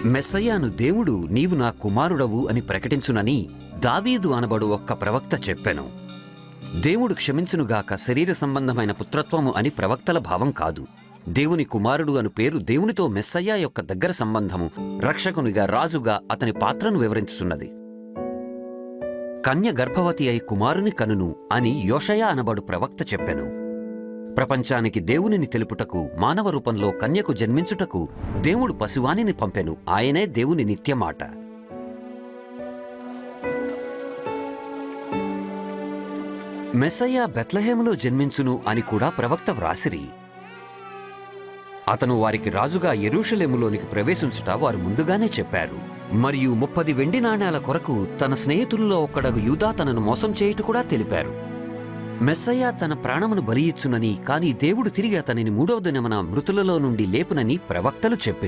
మెస్సయ్యాను దేవుడు నీవు నా కుమారుడవు అని ప్రకటించునని దావీదు అనబడు ఒక్క ప్రవక్త చెప్పెను. దేవుడు క్షమించునుగాక శరీర సంబంధమైన పుత్రత్వము అని ప్రవక్తల భావం కాదు. దేవుని కుమారుడు అను పేరు దేవునితో మెస్సయ్యా యొక్క దగ్గర సంబంధము, రక్షకునిగా, రాజుగా అతని పాత్రను వివరించుతున్నది. కన్య గర్భవతి అయి కుమారుని కనును అని యోషయా అనబడు ప్రవక్త చెప్పెను. ప్రపంచానికి దేవునిని తెలుపుటకు, మానవ రూపంలో కన్యకు జన్మించుటకు దేవుడు పశువానిని పంపెను. ఆయనే దేవుని నిత్యమాట. మెస్సయ్యా బెత్లెహేములో జన్మించును అని కూడా ప్రవక్త వ్రాసిరి. అతను వారికి రాజుగా యెరూషలేములోనికి ప్రవేశించుట వారు ముందుగానే చెప్పారు. మరియు 30 వెండి నాణేల కొరకు తన స్నేహితుల్లో ఒక్కడగు యూదా తనను మోసం చేయుట కూడా తెలిపారు. మెస్సయ్యా తన ప్రాణమును బలి ఇచ్చునని, కాని దేవుడు తిరిగి అతనిని 3వ దినమున మృతులలో నుండి లేపునని ప్రవక్తలు చెప్పిరి.